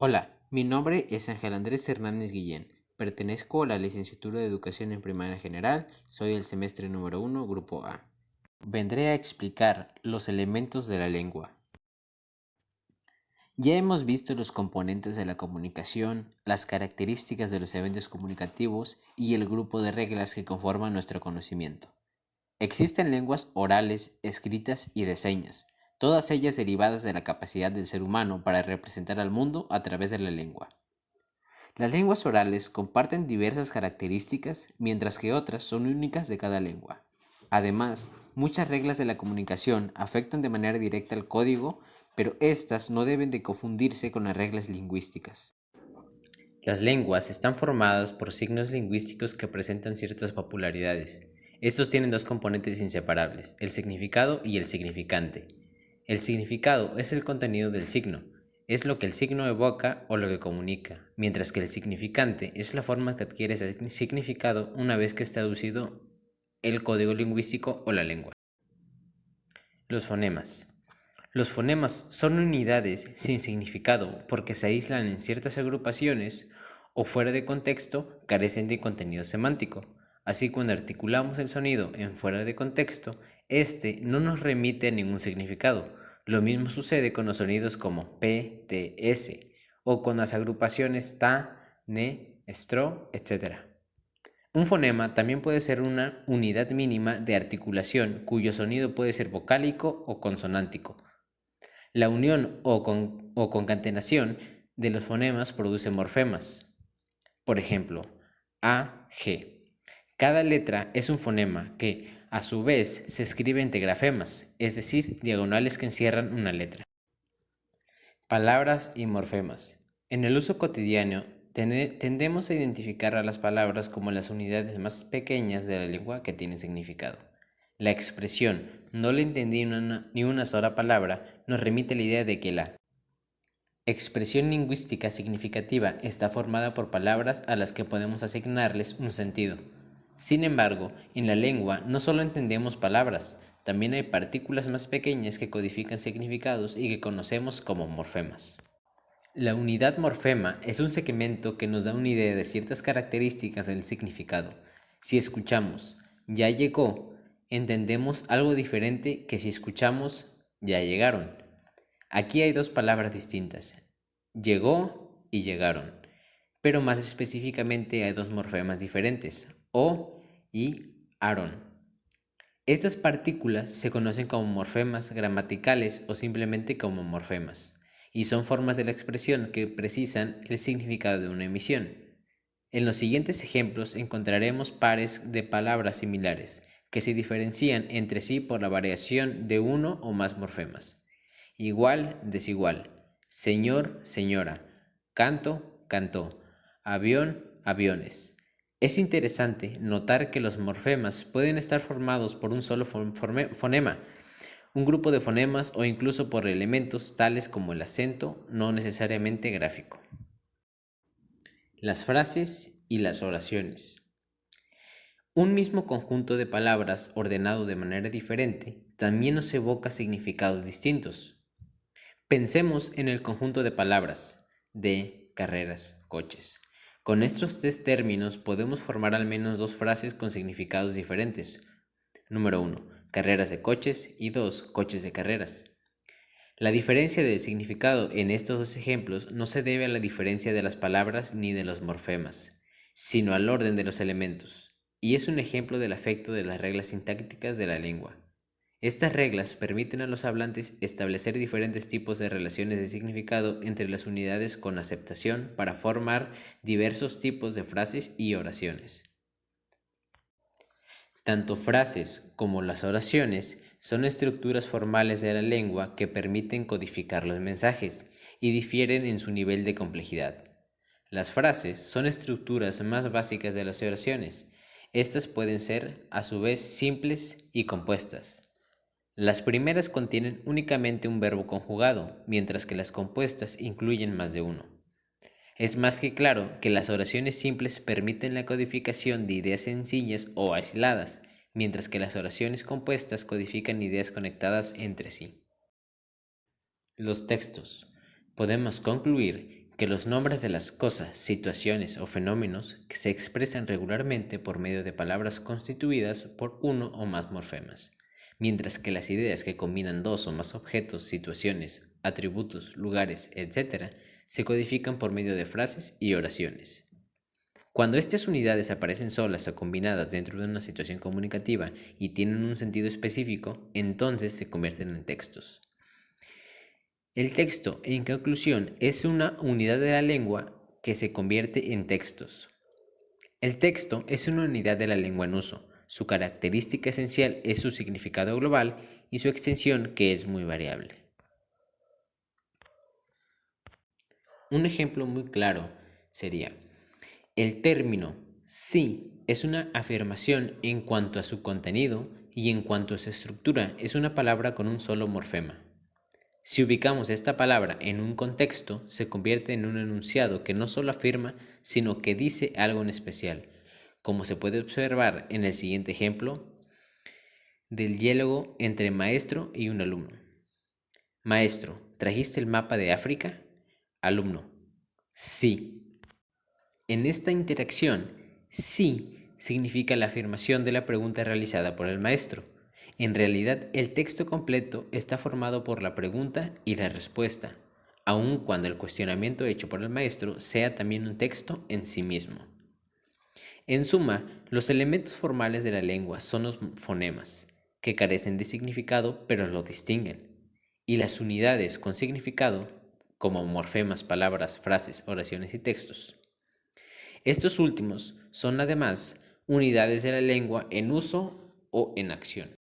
Hola, mi nombre es Ángel Andrés Hernández Guillén. Pertenezco a la licenciatura de Educación en Primaria General. Soy el semestre número 1, Grupo A. Vendré a explicar los elementos de la lengua. Ya hemos visto los componentes de la comunicación, las características de los eventos comunicativos y el grupo de reglas que conforman nuestro conocimiento. Existen lenguas orales, escritas y de señas, todas ellas derivadas de la capacidad del ser humano para representar al mundo a través de la lengua. Las lenguas orales comparten diversas características, mientras que otras son únicas de cada lengua. Además, muchas reglas de la comunicación afectan de manera directa al código, pero estas no deben de confundirse con las reglas lingüísticas. Las lenguas están formadas por signos lingüísticos que presentan ciertas popularidades. Estos tienen dos componentes inseparables, el significado y el significante. El significado es el contenido del signo, es lo que el signo evoca o lo que comunica, mientras que el significante es la forma que adquiere ese significado una vez que es traducido el código lingüístico o la lengua. Los fonemas. Los fonemas son unidades sin significado porque se aíslan en ciertas agrupaciones o fuera de contexto carecen de contenido semántico. Así, cuando articulamos el sonido en fuera de contexto, este no nos remite a ningún significado. Lo mismo sucede con los sonidos como P, T, S o con las agrupaciones ta, ne, stro, etc. Un fonema también puede ser una unidad mínima de articulación cuyo sonido puede ser vocálico o consonántico. La unión o concatenación de los fonemas produce morfemas. Por ejemplo, A, G. Cada letra es un fonema que, a su vez, se escribe entre grafemas, es decir, diagonales que encierran una letra. Palabras y morfemas. En el uso cotidiano, tendemos a identificar a las palabras como las unidades más pequeñas de la lengua que tienen significado. La expresión "no le entendí ni una sola palabra" nos remite a la idea de que la expresión lingüística significativa está formada por palabras a las que podemos asignarles un sentido. Sin embargo, en la lengua no solo entendemos palabras, también hay partículas más pequeñas que codifican significados y que conocemos como morfemas. La unidad morfema es un segmento que nos da una idea de ciertas características del significado. Si escuchamos "ya llegó", entendemos algo diferente que si escuchamos "ya llegaron". Aquí hay dos palabras distintas, llegó y llegaron, pero más específicamente hay dos morfemas diferentes, o y aron. Estas partículas se conocen como morfemas gramaticales o simplemente como morfemas, y son formas de la expresión que precisan el significado de una emisión. En los siguientes ejemplos encontraremos pares de palabras similares, que se diferencian entre sí por la variación de uno o más morfemas. Igual, desigual, señor, señora, canto, cantó, avión, aviones. Es interesante notar que los morfemas pueden estar formados por un solo fonema, un grupo de fonemas o incluso por elementos tales como el acento no necesariamente gráfico. Las frases y las oraciones. Un mismo conjunto de palabras ordenado de manera diferente también nos evoca significados distintos. Pensemos en el conjunto de palabras de carreras, coches. Con estos tres términos podemos formar al menos dos frases con significados diferentes. Número 1. Carreras de coches y 2. Coches de carreras. La diferencia de significado en estos dos ejemplos no se debe a la diferencia de las palabras ni de los morfemas, sino al orden de los elementos, y es un ejemplo del efecto de las reglas sintácticas de la lengua. Estas reglas permiten a los hablantes establecer diferentes tipos de relaciones de significado entre las unidades con aceptación para formar diversos tipos de frases y oraciones. Tanto frases como las oraciones son estructuras formales de la lengua que permiten codificar los mensajes y difieren en su nivel de complejidad. Las frases son estructuras más básicas de las oraciones. Estas pueden ser, a su vez, simples y compuestas. Las primeras contienen únicamente un verbo conjugado, mientras que las compuestas incluyen más de uno. Es más que claro que las oraciones simples permiten la codificación de ideas sencillas o aisladas, mientras que las oraciones compuestas codifican ideas conectadas entre sí. Los textos. Podemos concluir que los nombres de las cosas, situaciones o fenómenos que se expresan regularmente por medio de palabras constituidas por uno o más morfemas, mientras que las ideas que combinan dos o más objetos, situaciones, atributos, lugares, etc., se codifican por medio de frases y oraciones. Cuando estas unidades aparecen solas o combinadas dentro de una situación comunicativa y tienen un sentido específico, entonces se convierten en textos. El texto, en conclusión, es una unidad de la lengua que se convierte en textos. El texto es una unidad de la lengua en uso. Su característica esencial es su significado global y su extensión, que es muy variable. Un ejemplo muy claro sería: el término sí es una afirmación en cuanto a su contenido y en cuanto a su estructura es una palabra con un solo morfema. Si ubicamos esta palabra en un contexto, se convierte en un enunciado que no solo afirma, sino que dice algo en especial, como se puede observar en el siguiente ejemplo del diálogo entre maestro y un alumno. Maestro, ¿trajiste el mapa de África? Alumno, sí. En esta interacción, sí significa la afirmación de la pregunta realizada por el maestro. En realidad, el texto completo está formado por la pregunta y la respuesta, aun cuando el cuestionamiento hecho por el maestro sea también un texto en sí mismo. En suma, los elementos formales de la lengua son los fonemas, que carecen de significado pero lo distinguen, y las unidades con significado, como morfemas, palabras, frases, oraciones y textos. Estos últimos son además unidades de la lengua en uso o en acción.